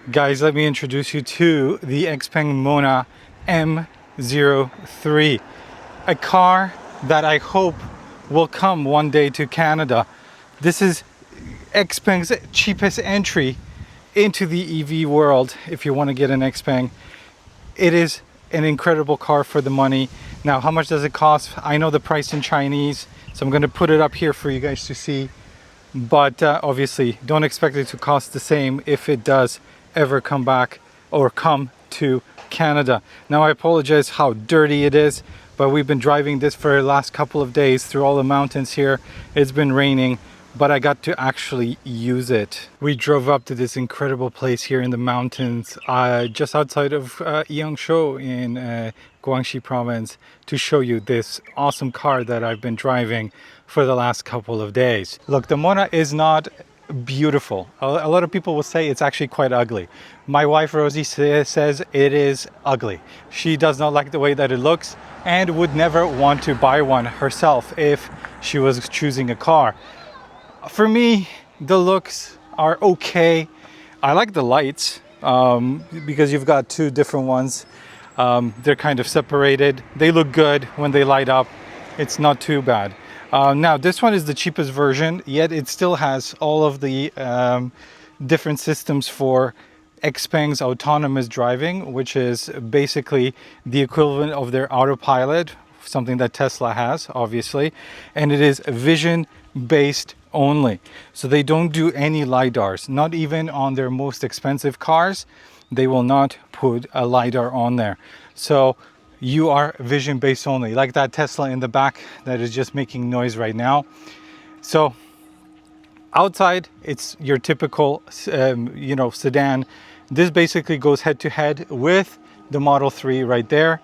Guys, let me introduce you to the XPeng Mona M03, a car that I hope will come one day to Canada. This is XPeng's cheapest entry into the EV world. If you want to get an XPeng, it is an incredible car for the money. Now, how much does it cost? I know the price in Chinese, so I'm going to put it up here for you guys to see. But obviously, don't expect it to cost the same if it does ever come back or come to Canada. Now, I apologize how dirty it is, but we've been driving this for the last couple of days through all the mountains here. It's been raining, but I got to actually use it. We drove up to this incredible place here in the mountains, just outside of Yangshuo in Guangxi province, to show you this awesome car that I've been driving for the last couple of days. Look, the Mona is not beautiful. A lot of people will say it's actually quite ugly. My wife Rosie says it is ugly. She does not like the way that it looks and would never want to buy one herself if she was choosing a car. For me, the looks are okay. I like the lights because you've got two different ones. They're kind of separated. They look good when they light up. It's not too bad. Now, this one is the cheapest version, yet it still has all of the different systems for XPeng's autonomous driving, which is basically the equivalent of their autopilot, something that Tesla has, obviously, and it is vision-based only. So they don't do any LiDARs, not even on their most expensive cars. They will not put a LiDAR on there. So you are vision based only, like that Tesla in the back that is just making noise right now. So outside, it's your typical sedan. This basically goes head to head with the Model 3 right there,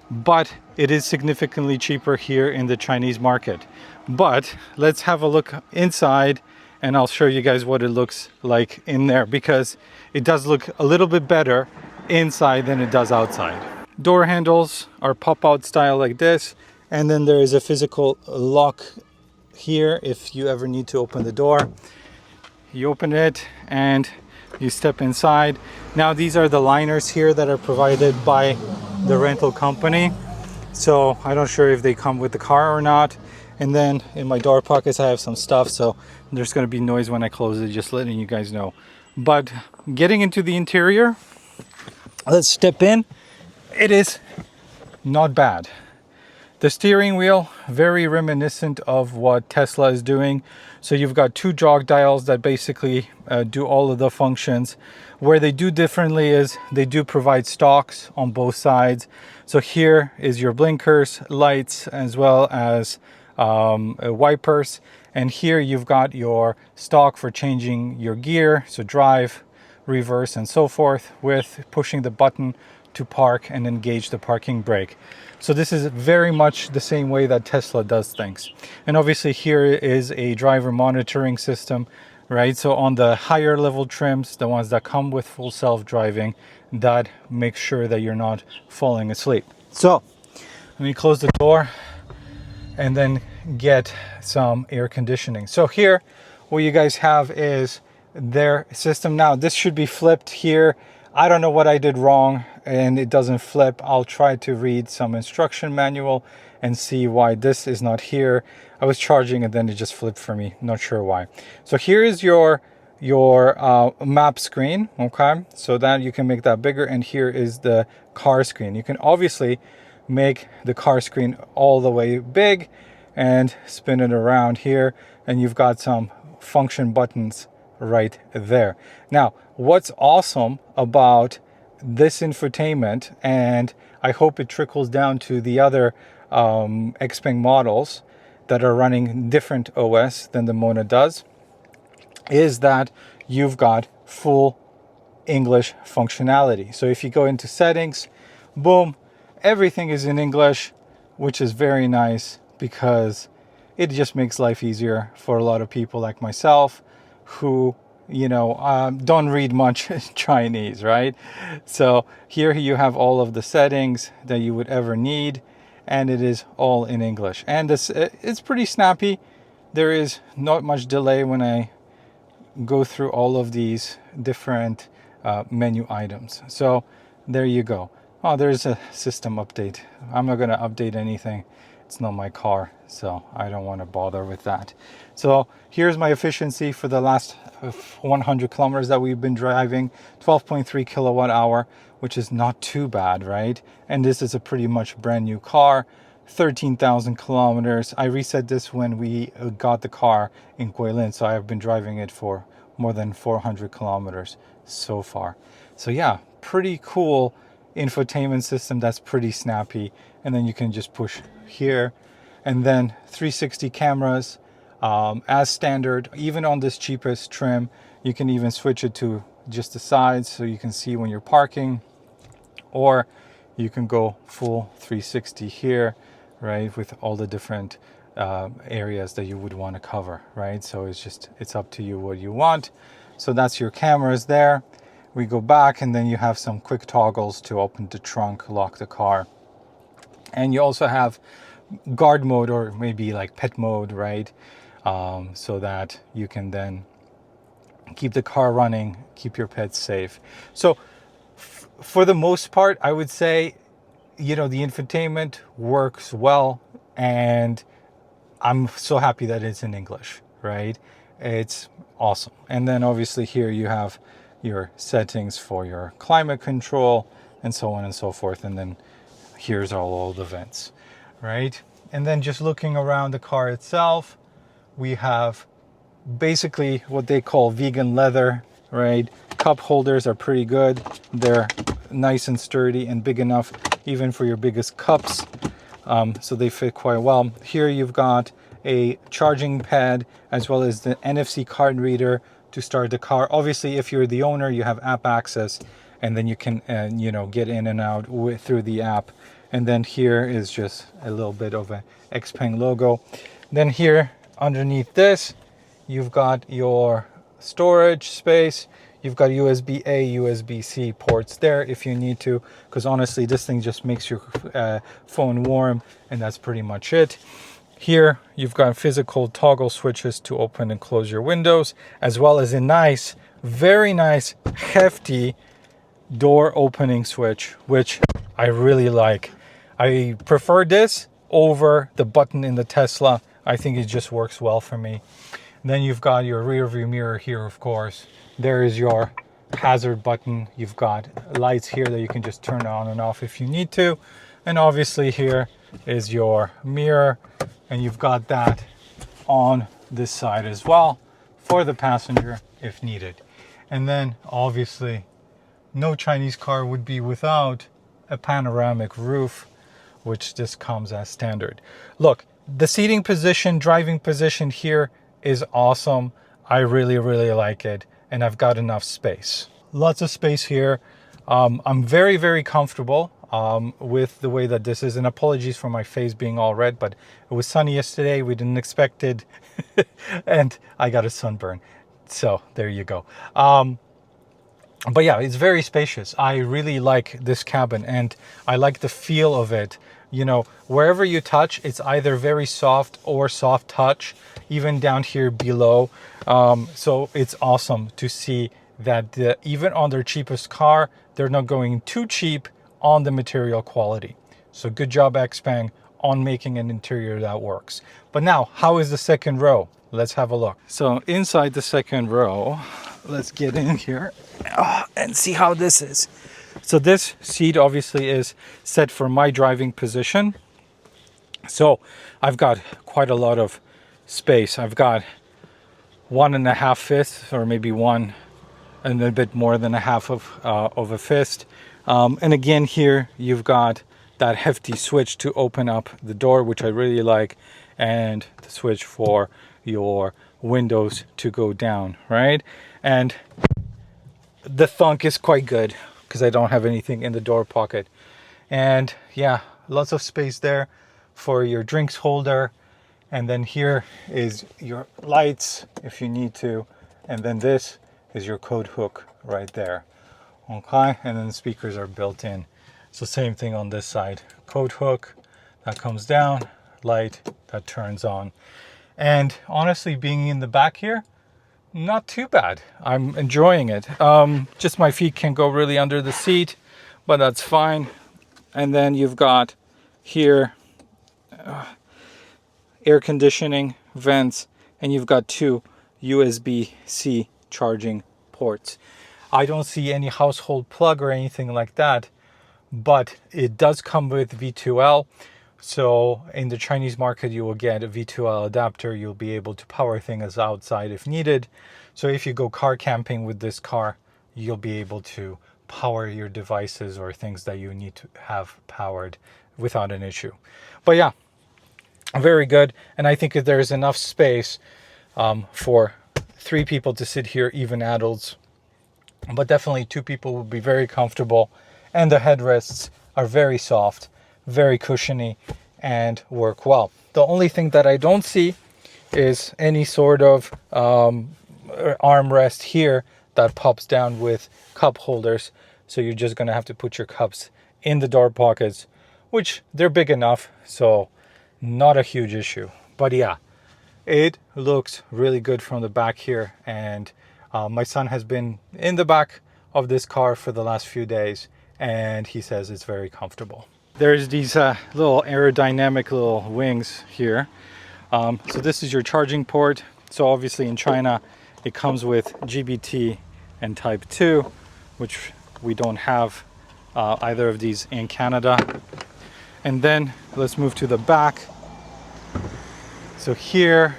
but it is significantly cheaper here in the Chinese market. But let's have a look inside and I'll show you guys what it looks like in there, because it does look a little bit better inside than it does outside. Door handles are pop-out style like this, and then there is a physical lock here if you ever need to open the door. You open it and you step inside. Now, these are the liners here that are provided by the rental company, so I'm not sure if they come with the car or not. And then in my door pockets I have some stuff, so there's going to be noise when I close it, just letting you guys know. But getting into the interior, let's step in. It is not bad. The steering wheel, very reminiscent of what Tesla is doing. So you've got two jog dials that basically do all of the functions. Where they do differently is they do provide stalks on both sides. So here is your blinkers, lights, as well as wipers. And here you've got your stalk for changing your gear, so drive, reverse, and so forth, with pushing the button to park and engage the parking brake. So this is very much the same way that Tesla does things. And obviously here is a driver monitoring system, right? So on the higher level trims, the ones that come with full self-driving, that makes sure that you're not falling asleep. So let me close the door and then get some air conditioning. So here, what you guys have is their system. Now, this should be flipped here. I don't know what I did wrong and it doesn't flip. I'll try to read some instruction manual and see why this is not here. I was charging and then it just flipped for me. Not sure why. So here is your map screen. Okay, so that you can make that bigger, and here is the car screen. You can obviously make the car screen all the way big and spin it around here, and you've got some function buttons right there. Now, what's awesome about this infotainment, and I hope it trickles down to the other XPeng models that are running different OS than the Mona does, is that you've got full English functionality. So if you go into settings, boom, everything is in English, which is very nice because it just makes life easier for a lot of people like myself who don't read much Chinese, right? So here you have all of the settings that you would ever need, and it is all in English. And it's pretty snappy. There is not much delay when I go through all of these different menu items. So there you go. Oh, there's a system update. I'm not going to update anything. It's not my car, so I don't want to bother with that. So here's my efficiency for the last 100 kilometers that we've been driving. 12.3 kilowatt hour, which is not too bad, right? And this is a pretty much brand new car. 13,000 kilometers. I reset this when we got the car in Guilin, so I have been driving it for more than 400 kilometers so far. So yeah, pretty cool infotainment system that's pretty snappy. And then you can just push here, and then 360 cameras as standard. Even on this cheapest trim, you can even switch it to just the sides so you can see when you're parking, or you can go full 360 here, right, with all the different areas that you would want to cover, right? So it's up to you what you want. So that's your cameras there. We go back, and then you have some quick toggles to open the trunk, lock the car. And you also have guard mode, or maybe like pet mode, right? So that you can then keep the car running, keep your pets safe. So for the most part, I would say, the infotainment works well, and I'm so happy that it's in English, right? It's awesome. And then obviously here you have your settings for your climate control and so on and so forth. And then here's all the vents, right? And then just looking around the car itself, we have basically what they call vegan leather, right? Cup holders are pretty good. They're nice and sturdy and big enough even for your biggest cups. So they fit quite well. Here you've got a charging pad as well as the NFC card reader to start the car. Obviously, if you're the owner, you have app access, and then you can get in and out through the app. And then here is just a little bit of a XPeng logo. Then here underneath this, you've got your storage space. You've got USB-A, USB-C ports there if you need to, because honestly, this thing just makes your phone warm, and that's pretty much it. Here, you've got physical toggle switches to open and close your windows, as well as a nice, very nice, hefty door opening switch, which I really like. I prefer this over the button in the Tesla. I think it just works well for me. And then you've got your rear view mirror here, of course. There is your hazard button. You've got lights here that you can just turn on and off if you need to. And obviously here is your mirror, and you've got that on this side as well for the passenger if needed. And then obviously no Chinese car would be without a panoramic roof, which just comes as standard. Look, the seating position, driving position here is awesome. I really, really like it, and I've got enough space. Lots of space here. I'm very, very comfortable with the way that this is, and apologies for my face being all red, but it was sunny yesterday. We didn't expect it, and I got a sunburn. So there you go. But yeah, it's very spacious. I really like this cabin, and I like the feel of it. Wherever you touch, it's either very soft or soft touch, even down here below. So it's awesome to see that even on their cheapest car, they're not going too cheap on the material quality. So good job, XPeng, on making an interior that works. But now, how is the second row? Let's have a look. So inside the second row, let's get in here and see how this is. So this seat obviously is set for my driving position. So I've got quite a lot of space. I've got 1.5 fists, or maybe one and a bit more than a half of a fist. And again, here you've got that hefty switch to open up the door, which I really like, and the switch for your windows to go down, right? And the thunk is quite good because I don't have anything in the door pocket. And yeah, lots of space there for your drinks holder. And then here is your lights if you need to. And then this is your coat hook right there. Okay, and then the speakers are built in. So same thing on this side. Coat hook that comes down, light that turns on. And honestly, being in the back here, not too bad. I'm enjoying it. Just my feet can go really under the seat, but that's fine. And then you've got here air conditioning vents, and you've got two USB-C charging ports. I don't see any household plug or anything like that, but it does come with V2L. So in the Chinese market, you will get a V2L adapter. You'll be able to power things outside if needed. So if you go car camping with this car, you'll be able to power your devices or things that you need to have powered without an issue. But yeah, very good. And I think if there's enough space for 3 people to sit here, even adults, but definitely 2 people would be very comfortable. And the headrests are very soft, very cushiony, and work well. The only thing that I don't see is any sort of armrest here that pops down with cup holders. So you're just gonna have to put your cups in the door pockets, which they're big enough, so not a huge issue. But yeah, it looks really good from the back here. And my son has been in the back of this car for the last few days, and he says it's very comfortable. There's these little aerodynamic little wings here. So this is your charging port. So obviously in China, it comes with GBT and Type 2, which we don't have either of these in Canada. And then let's move to the back. So here,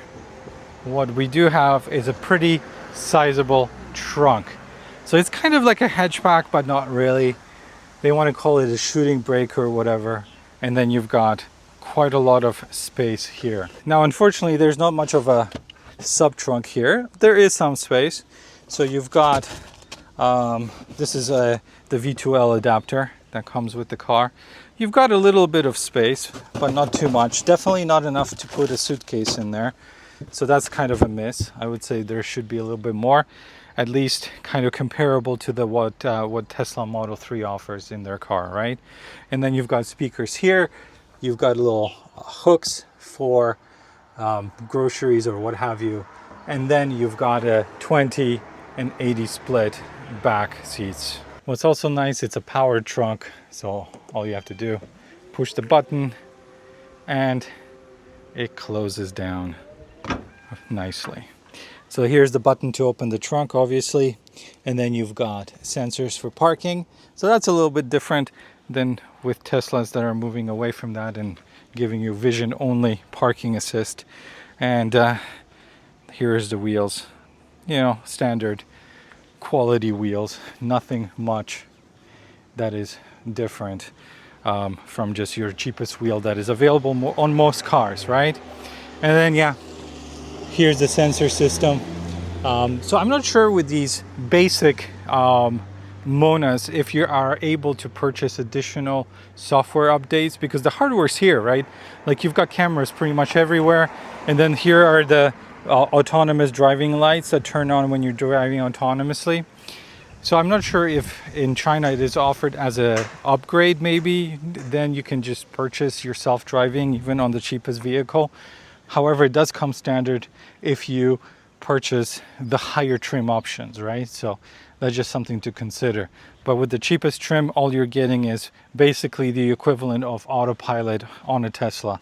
what we do have is a pretty sizable trunk. So it's kind of like a hatchback, but not really. They want to call it a shooting brake or whatever. And then you've got quite a lot of space here. Now, unfortunately, there's not much of a sub trunk here. There is some space. So you've got, this is the V2L adapter that comes with the car. You've got a little bit of space, but not too much. Definitely not enough to put a suitcase in there. So that's kind of a miss. I would say there should be a little bit more, at least kind of comparable to the what Tesla Model 3 offers in their car, right? And then you've got speakers here. You've got little hooks for groceries or what have you. And then you've got a 20 and 80 split back seats. What's also nice, it's a powered trunk. So all you have to do, push the button and it closes down nicely. So here's the button to open the trunk, obviously. And then you've got sensors for parking. So that's a little bit different than with Teslas that are moving away from that and giving you vision only parking assist. And here's the wheels, you know, standard quality wheels, nothing much that is different from just your cheapest wheel that is available on most cars, right? And then yeah, here's the sensor system. So I'm not sure with these basic Monas if you are able to purchase additional software updates, because the hardware's here, right? Like you've got cameras pretty much everywhere, and then here are the autonomous driving lights that turn on when you're driving autonomously. So I'm not sure if in China it is offered as a upgrade. Maybe then you can just purchase your self-driving even on the cheapest vehicle. However, it does come standard if you purchase the higher trim options, right? So that's just something to consider. But with the cheapest trim, all you're getting is basically the equivalent of autopilot on a Tesla.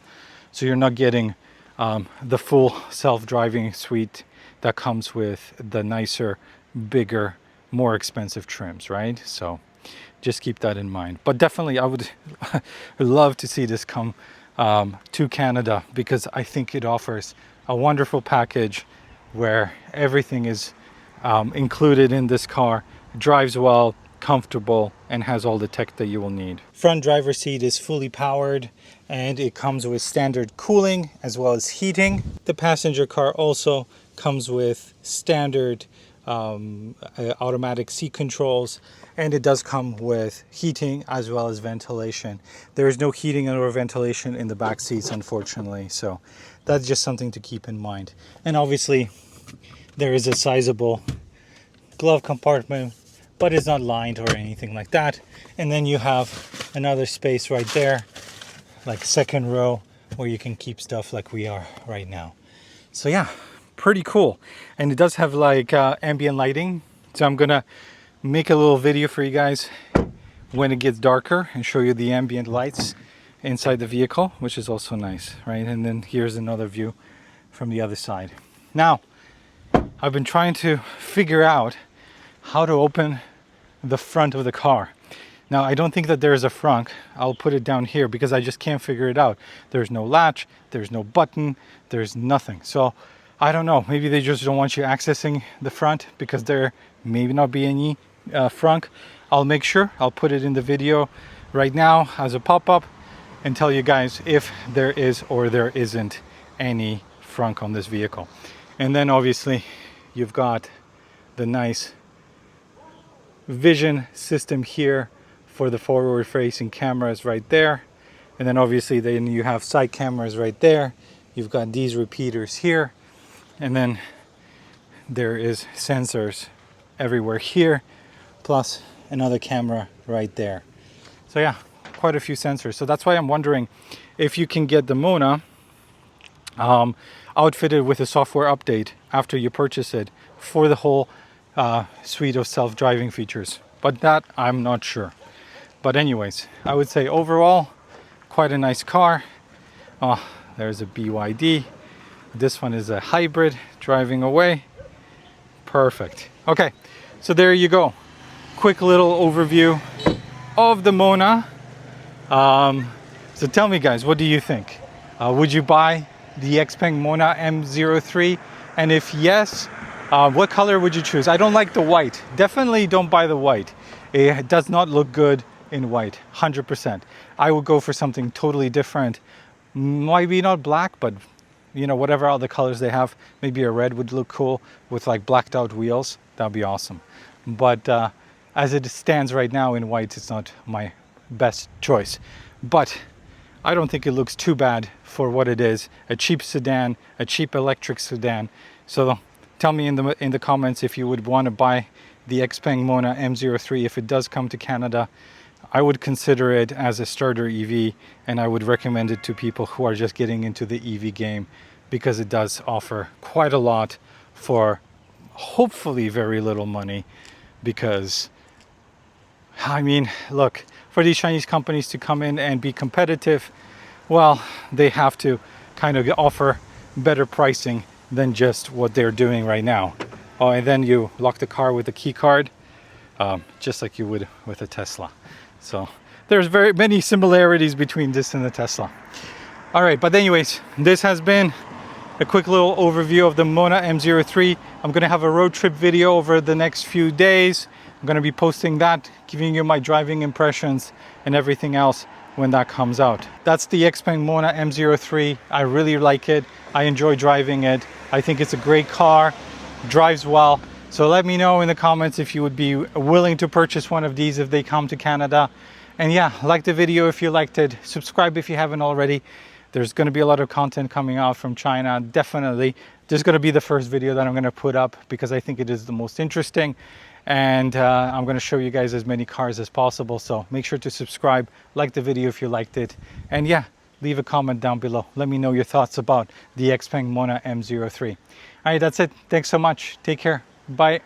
So you're not getting the full self-driving suite that comes with the nicer, bigger, more expensive trims, right? So just keep that in mind. But definitely I would love to see this come to Canada, because I think it offers a wonderful package where everything is included in this car, drives well, comfortable, and has all the tech that you will need. Front driver's seat is fully powered and it comes with standard cooling as well as heating. The passenger car also comes with standard automatic seat controls, and it does come with heating as well as ventilation. There is no heating or ventilation in the back seats, unfortunately, so that's just something to keep in mind. And obviously there is a sizable glove compartment, but it's not lined or anything like that. And then you have another space right there, like second row, where you can keep stuff like we are right now. So yeah, pretty cool. And it does have like ambient lighting. So I'm gonna make a little video for you guys when it gets darker and show you the ambient lights inside the vehicle, which is also nice, right? And then here's another view from the other side. Now, I've been trying to figure out how to open the front of the car. Now, I don't think that there is a front. I'll put it down here because I just can't figure it out. There's no latch, there's no button, there's nothing. So I don't know, maybe they just don't want you accessing the front because there may not be any front. I'll make sure, I'll put it in the video right now as a pop-up and tell you guys if there is or there isn't any front on this vehicle. And then obviously you've got the nice vision system here for the forward facing cameras right there. And then obviously then you have side cameras right there. You've got these repeaters here. And then there is sensors everywhere here, plus another camera right there. So yeah, quite a few sensors. So that's why I'm wondering if you can get the Mona outfitted with a software update after you purchase it for the whole suite of self-driving features. But that I'm not sure. But anyways, I would say overall, quite a nice car. Oh, there's a BYD. This one is a hybrid driving away. Perfect. Okay, so there you go. Quick little overview of the Mona. So tell me guys, what do you think? Would you buy the XPeng Mona M03? And if yes, what color would you choose? I don't like the white. Definitely don't buy the white. It does not look good in white, 100%. I would go for something totally different. Maybe not black, but you know, whatever other colors they have. Maybe a red would look cool with like blacked out wheels. That'd be awesome. But as it stands right now in white, it's not my best choice. But I don't think it looks too bad for what it is. A cheap sedan, a cheap electric sedan. So tell me in the comments if you would want to buy the XPeng Mona M03 if it does come to Canada. I would consider it as a starter EV, and I would recommend it to people who are just getting into the EV game because it does offer quite a lot for hopefully very little money. Because I mean, look, for these Chinese companies to come in and be competitive, well, they have to kind of offer better pricing than just what they're doing right now. Oh, and then you lock the car with a key card, just like you would with a Tesla. So there's very many similarities between this and the Tesla. All right, but anyways, this has been a quick little overview of the Mona M03. I'm gonna have a road trip video over the next few days. I'm gonna be posting that, giving you my driving impressions and everything else when that comes out. That's the XPeng Mona M03. I really like it. I enjoy driving it. I think it's a great car, drives well. So let me know in the comments if you would be willing to purchase one of these if they come to Canada. And yeah, like the video if you liked it. Subscribe if you haven't already. There's going to be a lot of content coming out from China, definitely. This is going to be the first video that I'm going to put up because I think it is the most interesting. And I'm going to show you guys as many cars as possible. So make sure to subscribe, like the video if you liked it. And yeah, leave a comment down below. Let me know your thoughts about the XPeng Mona M03. All right, that's it. Thanks so much. Take care. Bye.